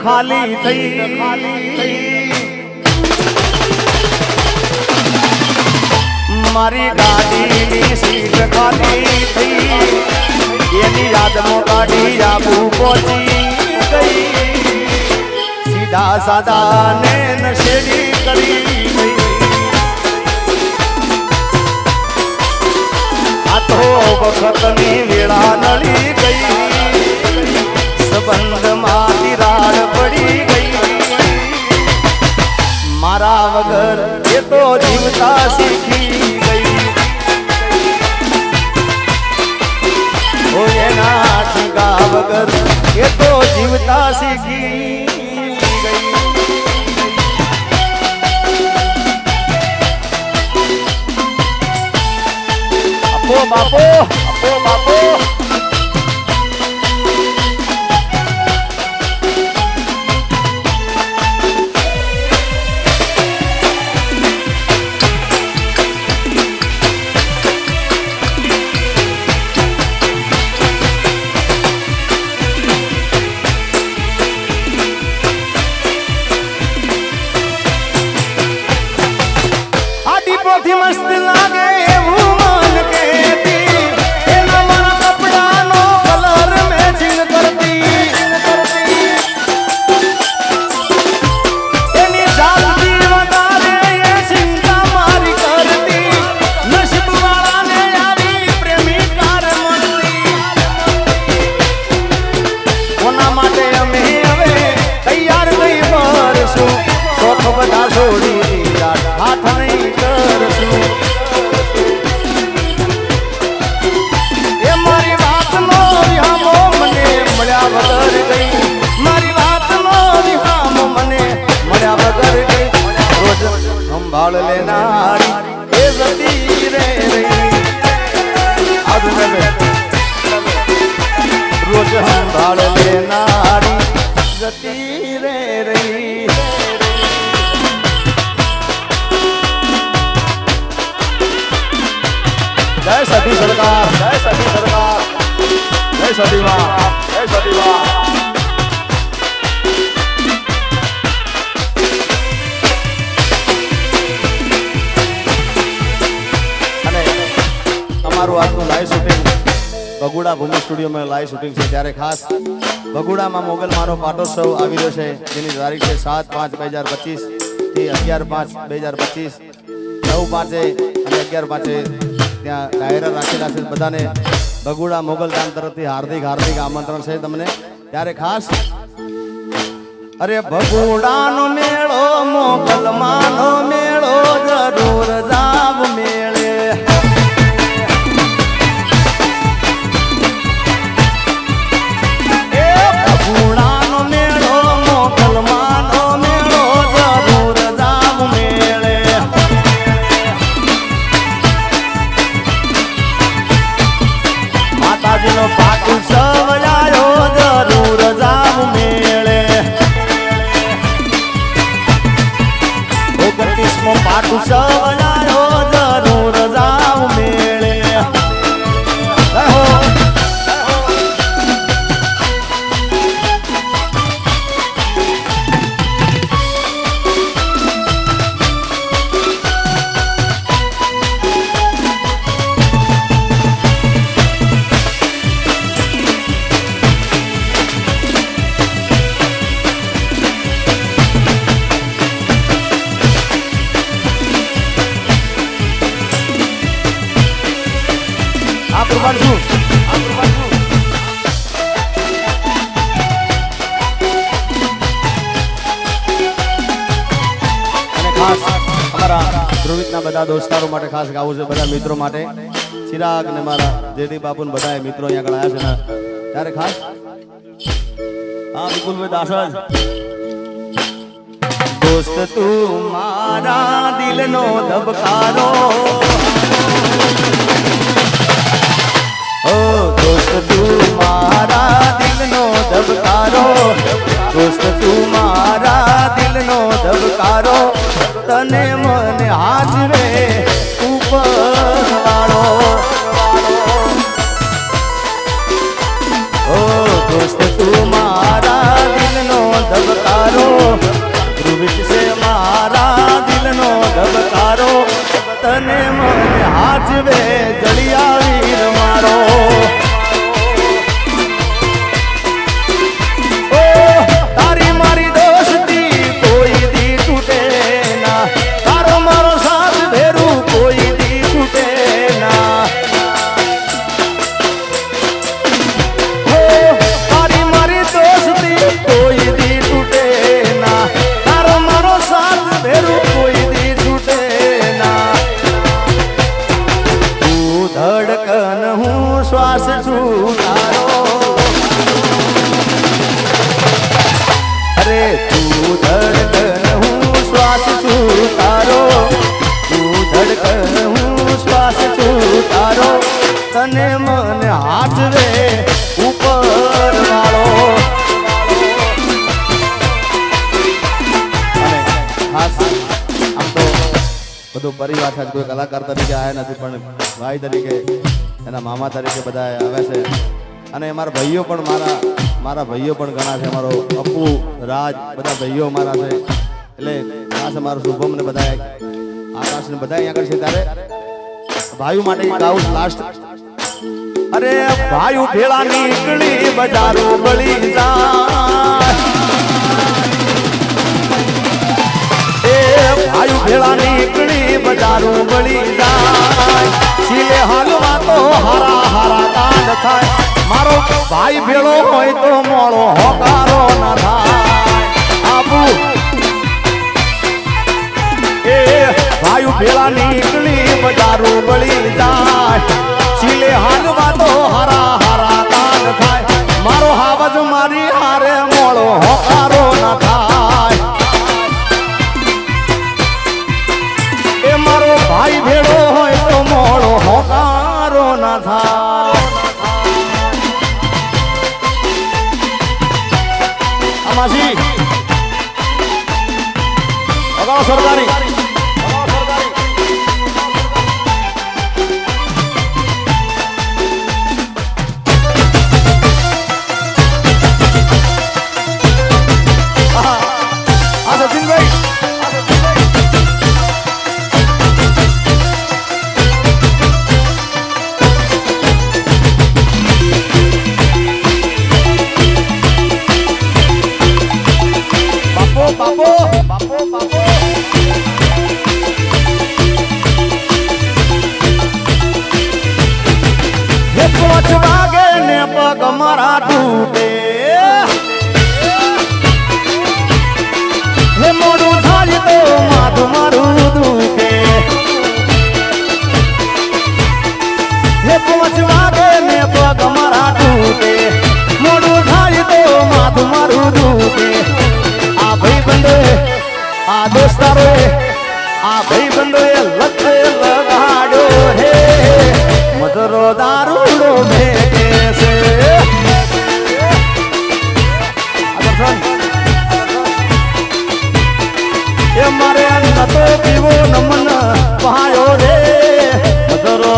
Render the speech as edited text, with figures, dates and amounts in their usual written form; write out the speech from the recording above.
ખાલી થઈ મારી ગાડીની સીટ ખાલી થઈ એની યાદમાં ગાડી આબુ પહોંચી ગઈ સીધા સાદા ને નશેડી કરી ગઈ આ તો વખતની વેળા નળી ગઈ સંબંધમાં તિરાડ પડી ગઈ મારા વગર એ તો જીવતા શીખી ગઈ ઓ એના ઠીકા વગર એ તો જીવતા શીખી ગઈ આપો બાપો આપો બાપો મસ્ત લાગે એવું મન કેતી એના મારા કપડાનો કલર મેચિંગ કરતી એની જાતથી વધારે એ ચિંતા મારી કરતી નસીબ વાળાને આવી પ્રેમિકાર મળતી કોના માટે અમે હવે તૈયાર થઈ ભરશું શોખ બધા છોડી દીધા હાથ નહીં સંભાળ લેનારી એ જતી રે રહી રોજ સંભાળ લેનારી જતી રે રહી જય સતી સરકાર જય સતી સરકાર જય સતી માં જય સતી માં અમારું આજનું લાઈવ શૂટિંગ બગુડા ભૂમિ સ્ટુડિયોમાં લાઈવ શૂટિંગ છે ત્યારે ખાસ બગુડામાં મોગલમાનો પાટોત્સવ આવી રહ્યો છે જેની તારીખ છે 7/5/2025 થી 11/5/2025 9/5 અને 11/5 ત્યાં ડાયરા રાખેલા છે બધાને બગુડા મોગલધામ તરફથી હાર્દિક હાર્દિક આમંત્રણ છે તમને ત્યારે ખાસ અરે બગુડાનો મેળો મોગલમાનો મેળો જરૂર જાવ મેળે પાટું સવડાયો જરૂર જાવ મેળે 29મો પાટું સવડાયો જરૂર જાવ મેળે ધ્રુવિતના બધા દોસ્તારો માટે ખાસ ગાવું છે બધા મિત્રો માટે ચિરાગ ને મારા જેડી બાપુ ને બધા મિત્રો અહીંયા આગળ આવ્યા છે ત્યારે ખાસ હા વિપુલભાઈ દાસજ દોસ્ત તું મારા દિલનો ધબકારો ઓ દોસ્ત તું મારા દિલનો ધબકારો દોસ્ત તું મારા દિલનો ધબકારો તને મને હાજરે ઉપર વાળો ઓ દોસ્ત તું મારા દિલનો ધબકારો તું ધડકન હું શ્વાસ છું તારો, તું ધડકન હું શ્વાસ છું તારો, તને મને હાથ રે ઉપર વાળો. અને ખાસ આમ તો બધું પરિવાર સાથે કોઈ કલાકાર તરીકે આવ્યા નથી, પણ ભાઈ તરીકે એના મામા તરીકે બધા આવે છે. અને અમારા ભાઈઓ પણ મારા ભાઈઓ પણ ઘણા છે. અમારો અપુ, રાજ, બધા ભાઈઓ મારા છે. એટલે ખાસ અમારો શુભમ ને બધા આકાશ ને બધા અહીંયા આગળ છે. ત્યારે ભાઈઓ માટે ગાઉં લાસ્ટ. અરે ભાઈઓ ભેળા નીકળી બજારો બળી જાય, એ ભાઈઓ ભેળા નીકળી બજારો બળી જાય, સિલે હાલવા તો હારા હારા કાંડ થાય. મારો ભાઈ ભેળો હોય તો મોળો હોકારો ના થાય. આબુ એ ભાઈ ભેળા નીકળી બજારો બળી જાય, સિલે હાલવા તો હારા હારા કાંડ થાય. મારો હાવજ મારી હારે મોળો હોકારો ના થાય. એ મારો ભાઈ ભેળો હોય તો મોળો હોકારો ના થાય. આમાજી અગાઉ સરકારી મારા તૂટે, હે મોડું થાય તો માથું મારું દુખે, હે 5 વાગે ને પગ મારા તૂટે, મોડું થાય તો માથું મારું દુખે. આ ભાઈ બંધો આ દોસ્તારો આ ભાઈ બંધો લત લગાડ્યો હે, મધરો દારૂડો ભેગે છે. એ મારે નતો પીવો નમન પાયો રે, મધરો